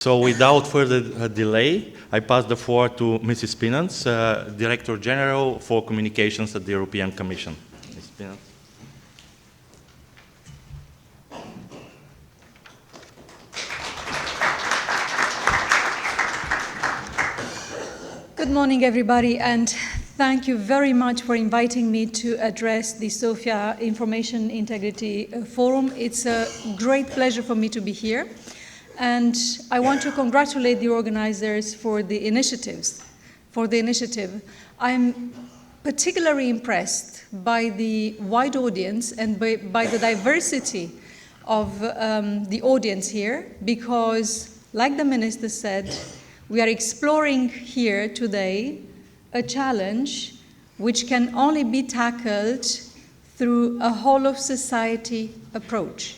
So without further delay, I pass the floor to Mrs. Spinant, Director-General for Communications at the European Commission. Ms. Spinant. Good morning, everybody, and thank you very much for inviting me to address the Sofia Information Integrity Forum. It's a great pleasure for me to be here. And I want to congratulate the organizers for the initiative. I'm particularly impressed by the wide audience and by the diversity of the audience here, because, like the minister said, we are exploring here today a challenge which can only be tackled through a whole-of-society approach.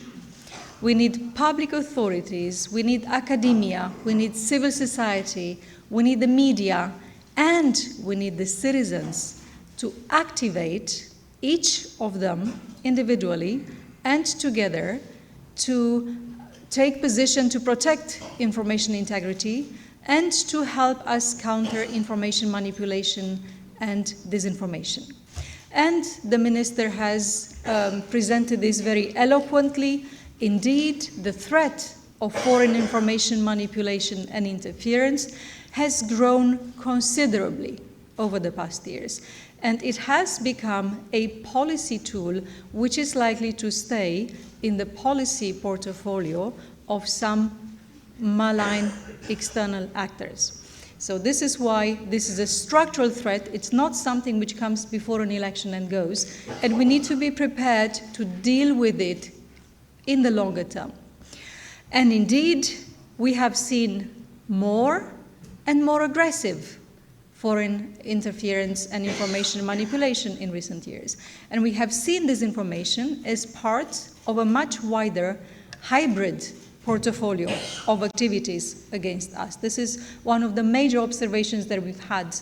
We need public authorities, we need academia, we need civil society, we need the media, and we need the citizens to activate each of them individually and together to take position to protect information integrity and to help us counter information manipulation and disinformation. And the minister has presented this very eloquently. Indeed, the threat of foreign information manipulation and interference has grown considerably over the past years, and it has become a policy tool which is likely to stay in the policy portfolio of some malign external actors. So this is why this is a structural threat. It's not something which comes before an election and goes, and we need to be prepared to deal with it in the longer term. And indeed, we have seen more and more aggressive foreign interference and information manipulation in recent years. And we have seen this information as part of a much wider hybrid portfolio of activities against us. This is one of the major observations that we've had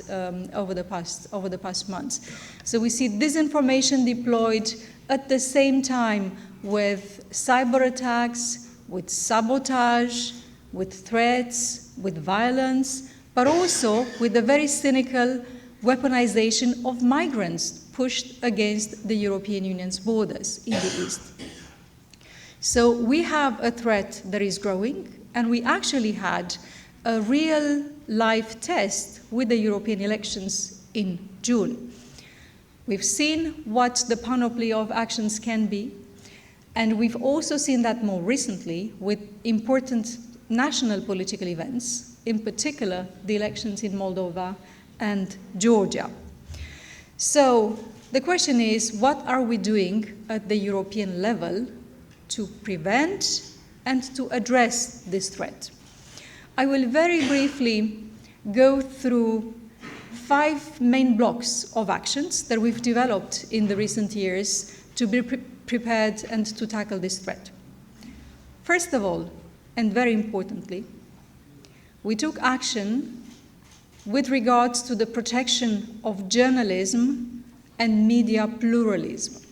over the past months. So we see disinformation deployed at the same time with cyber attacks, with sabotage, with threats, with violence, but also with the very cynical weaponization of migrants pushed against the European Union's borders in the East. So we have a threat that is growing, and we actually had a real life test with the European elections in June. We've seen what the panoply of actions can be, and we've also seen that more recently with important national political events, in particular the elections in Moldova and Georgia. So the question is, what are we doing at the European level to prevent and to address this threat? I will very briefly go through 5 main blocks of actions that we've developed in the recent years to be prepared and to tackle this threat. First of all, and very importantly, we took action with regards to the protection of journalism and media pluralism.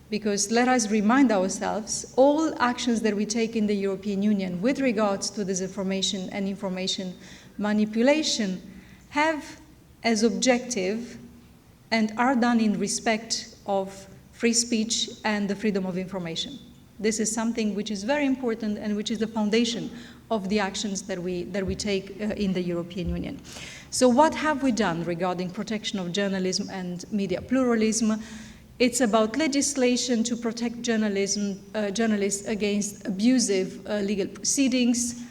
Because let us remind ourselves, all actions that we take in the European Union with regards to disinformation and information manipulation have as objective and are done in respect of free speech and the freedom of information. This is something which is very important and which is the foundation of the actions that we take in the European Union. So what have we done regarding protection of journalism and media pluralism? It's about legislation to protect journalists against abusive legal proceedings,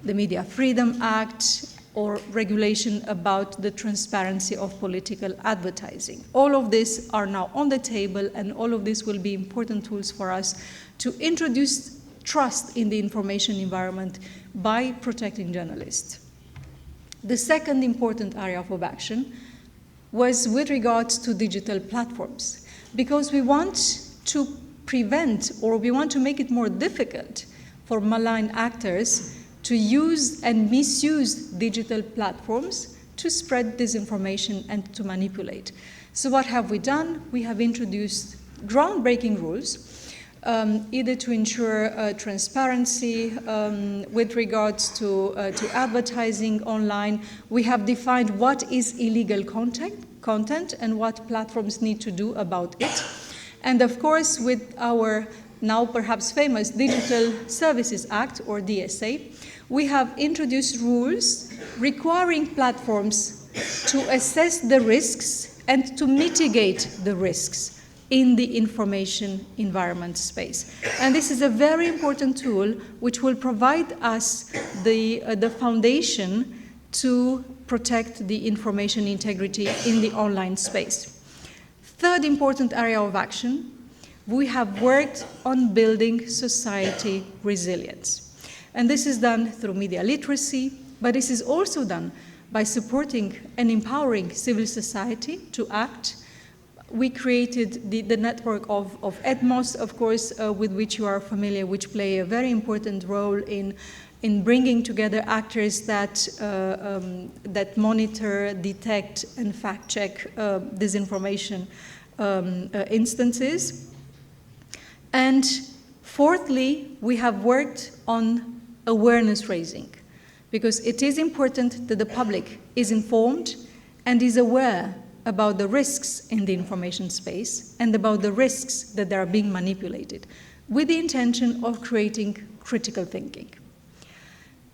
the Media Freedom Act, or regulation about the transparency of political advertising. All of these are now on the table, and all of this will be important tools for us to introduce trust in the information environment by protecting journalists. The second important area of action was with regards to digital platforms, because we want to prevent, or we want to make it more difficult for malign actors to use and misuse digital platforms to spread disinformation and to manipulate. So what have we done? We have introduced groundbreaking rules either to ensure transparency with regards to advertising online. We have defined what is illegal content and what platforms need to do about it. And of course, with our now perhaps famous Digital Services Act, or DSA, we have introduced rules requiring platforms to assess the risks and to mitigate the risks in the information environment space. And this is a very important tool which will provide us the foundation to protect the information integrity in the online space. Third important area of action, we have worked on building society resilience. And this is done through media literacy, but this is also done by supporting and empowering civil society to act. We created the network of EDMOS, of course, with which you are familiar, which play a very important role in bringing together actors that monitor, detect, and fact-check disinformation instances. And fourthly, we have worked on awareness raising, because it is important that the public is informed and is aware about the risks in the information space and about the risks that they are being manipulated, with the intention of creating critical thinking.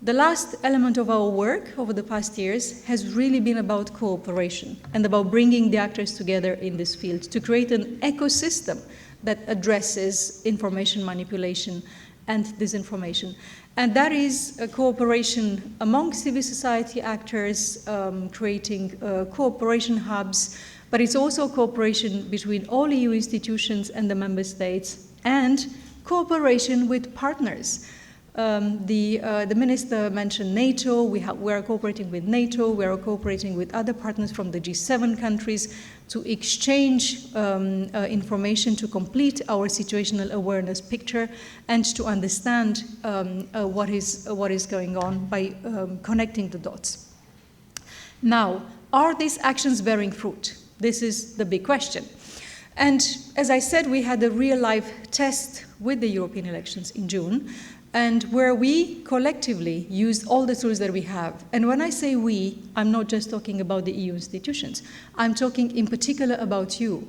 The last element of our work over the past years has really been about cooperation and about bringing the actors together in this field to create an ecosystem that addresses information manipulation and disinformation. And that is a cooperation among civil society actors, creating cooperation hubs, but it's also cooperation between all EU institutions and the member states, and cooperation with partners. The minister mentioned NATO. We are cooperating with NATO. We are cooperating with other partners from the G7 countries to exchange information to complete our situational awareness picture and to understand what is going on by connecting the dots. Now, are these actions bearing fruit? This is the big question. And as I said, we had a real-life test with the European elections in June, and where we collectively used all the tools that we have. And when I say we, I'm not just talking about the EU institutions. I'm talking in particular about you.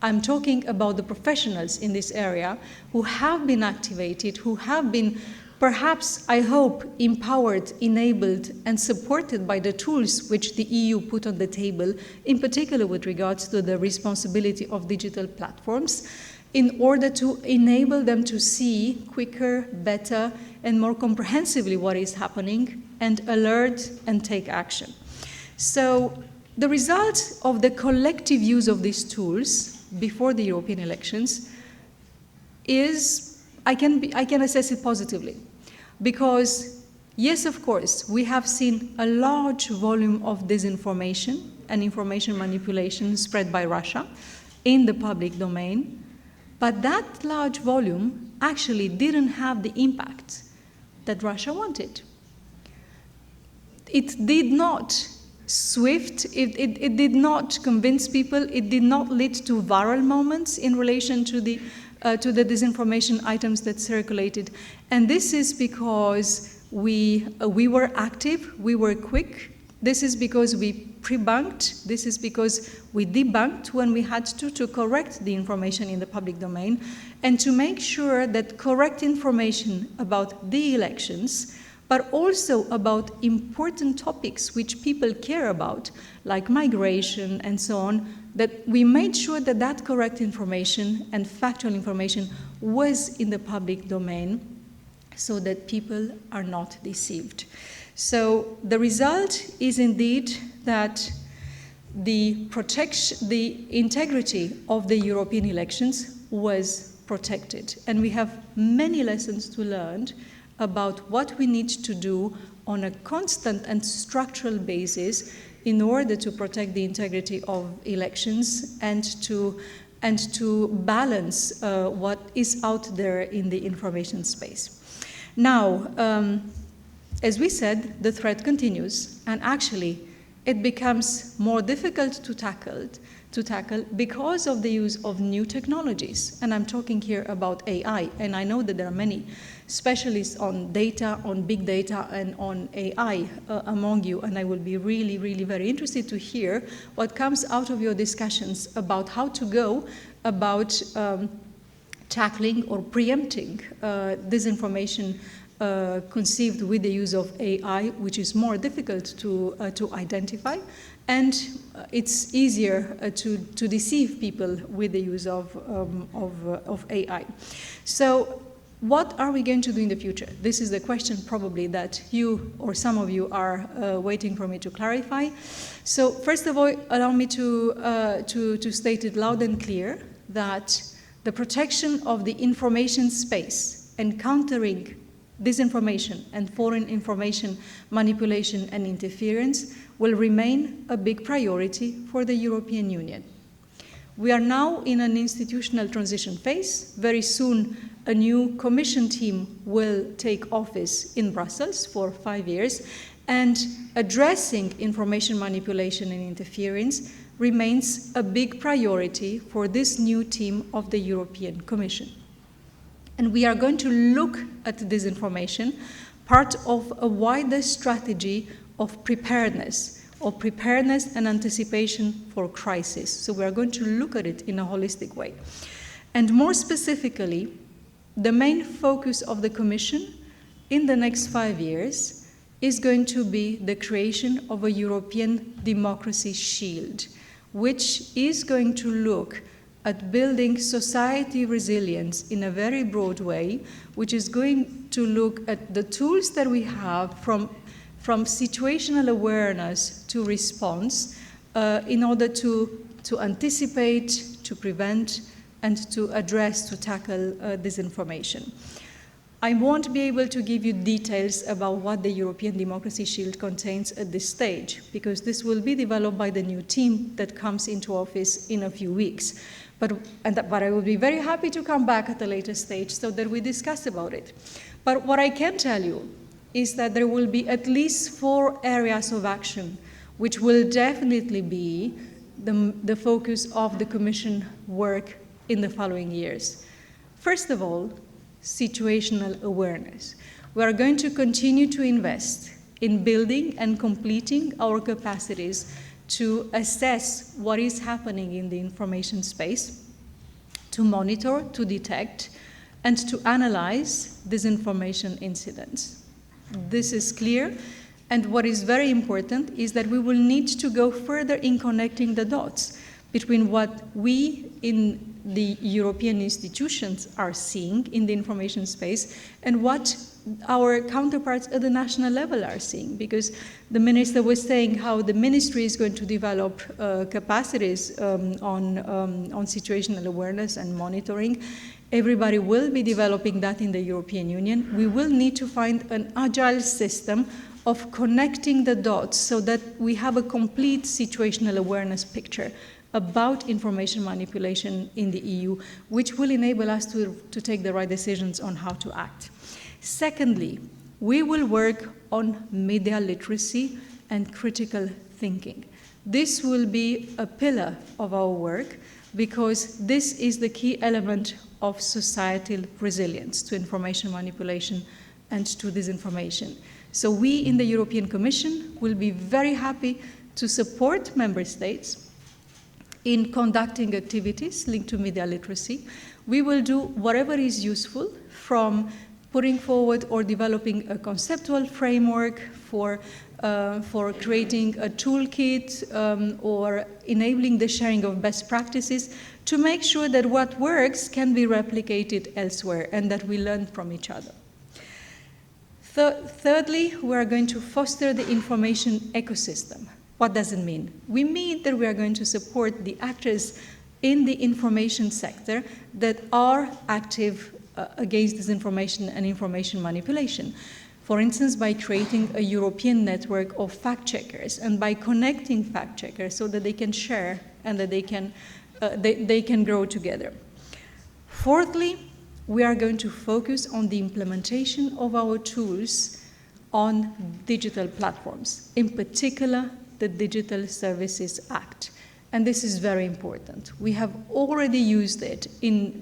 I'm talking about the professionals in this area who have been activated, who have been perhaps, I hope, empowered, enabled, and supported by the tools which the EU put on the table, in particular with regards to the responsibility of digital platforms, in order to enable them to see quicker, better, and more comprehensively what is happening, and alert and take action. So the result of the collective use of these tools before the European elections is, I can assess it positively. Because, yes, of course, we have seen a large volume of disinformation and information manipulation spread by Russia in the public domain. But that large volume actually didn't have the impact that Russia wanted. It did not it did not convince people, it did not lead to viral moments in relation to the disinformation items that circulated. And this is because we were active, we were quick. This is because we pre-bunked. This is because we debunked when we had to correct the information in the public domain, and to make sure that correct information about the elections, but also about important topics which people care about, like migration and so on, that we made sure that that correct information and factual information was in the public domain so that people are not deceived. So the result is indeed that the integrity of the European elections was protected. And we have many lessons to learn about what we need to do on a constant and structural basis in order to protect the integrity of elections and to balance what is out there in the information space. Now, as we said, the threat continues, and actually it becomes more difficult to to tackle because of the use of new technologies. And I'm talking here about AI, and I know that there are many specialists on data, on big data, and on AI among you, and I will be really, really very interested to hear what comes out of your discussions about how to go about tackling or preempting disinformation conceived with the use of AI, which is more difficult to identify, and it's easier to deceive people with the use of AI. So what are we going to do in the future? This is the question probably that you or some of you are waiting for me to clarify. So first of all, allow me to state it loud and clear that the protection of the information space and countering disinformation and foreign information manipulation and interference will remain a big priority for the European Union. We are now in an institutional transition phase. Very soon, a new Commission team will take office in Brussels for 5 years, and addressing information manipulation and interference remains a big priority for this new team of the European Commission. And we are going to look at disinformation, part of a wider strategy of preparedness and anticipation for crisis. So we are going to look at it in a holistic way. And more specifically, the main focus of the Commission in the next 5 years is going to be the creation of a European democracy shield, which is going to look at building society resilience in a very broad way, which is going to look at the tools that we have from situational awareness to response in order to anticipate, to prevent, and to address, to tackle disinformation. I won't be able to give you details about what the European Democracy Shield contains at this stage, because this will be developed by the new team that comes into office in a few weeks. But I will be very happy to come back at a later stage so that we discuss about it. But what I can tell you is that there will be at least 4 areas of action which will definitely be the focus of the Commission work in the following years. First of all, situational awareness. We are going to continue to invest in building and completing our capacities to assess what is happening in the information space, to monitor, to detect, and to analyze disinformation incidents. This is clear, and what is very important is that we will need to go further in connecting the dots between what we in the European institutions are seeing in the information space and what our counterparts at the national level are seeing, because the minister was saying how the ministry is going to develop capacities on situational awareness and monitoring. Everybody will be developing that in the European Union. We will need to find an agile system of connecting the dots so that we have a complete situational awareness picture about information manipulation in the EU, which will enable us to take the right decisions on how to act. Secondly, we will work on media literacy and critical thinking. This will be a pillar of our work because this is the key element of societal resilience to information manipulation and to disinformation. So we in the European Commission will be very happy to support member states in conducting activities linked to media literacy. We will do whatever is useful, from putting forward or developing a conceptual framework for creating a toolkit or enabling the sharing of best practices to make sure that what works can be replicated elsewhere and that we learn from each other. Thirdly, we are going to foster the information ecosystem. What does it mean? We mean that we are going to support the actors in the information sector that are active against disinformation and information manipulation. For instance, by creating a European network of fact-checkers and by connecting fact-checkers so that they can share and that they can grow together. Fourthly, we are going to focus on the implementation of our tools on digital platforms, in particular the Digital Services Act. and this is very important. We have already used it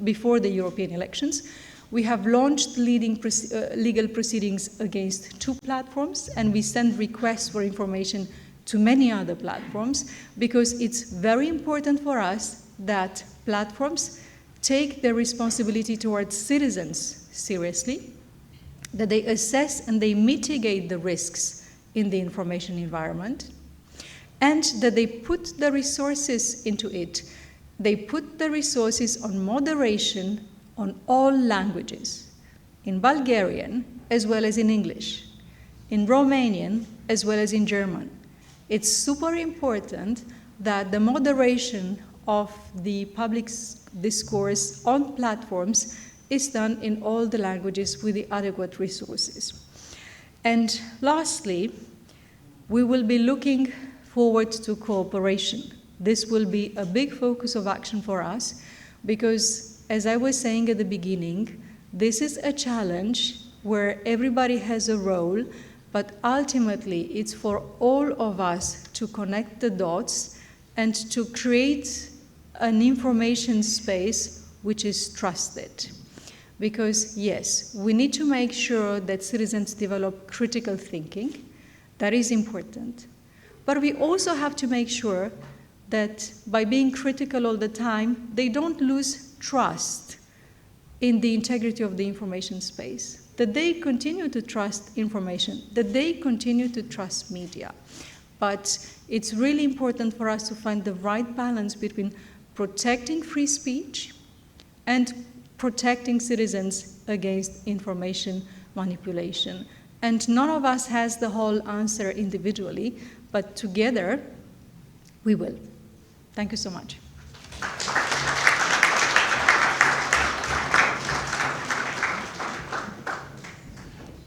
before the European elections. We have launched legal proceedings against 2 platforms, and we send requests for information to many other platforms, because it's very important for us that platforms take their responsibility towards citizens seriously, that they assess and they mitigate the risks in the information environment, and that they put the resources into it. They put the resources on moderation on all languages, in Bulgarian as well as in English, in Romanian as well as in German. It's super important that the moderation of the public discourse on platforms is done in all the languages with the adequate resources. And lastly, we will be looking forward to cooperation. This will be a big focus of action for us because, as I was saying at the beginning, this is a challenge where everybody has a role, but ultimately it's for all of us to connect the dots and to create an information space which is trusted. Because yes, we need to make sure that citizens develop critical thinking. That is important. But we also have to make sure that by being critical all the time, they don't lose trust in the integrity of the information space, that they continue to trust information, that they continue to trust media. But it's really important for us to find the right balance between protecting free speech and protecting citizens against information manipulation. And none of us has the whole answer individually, but together we will. Thank you so much.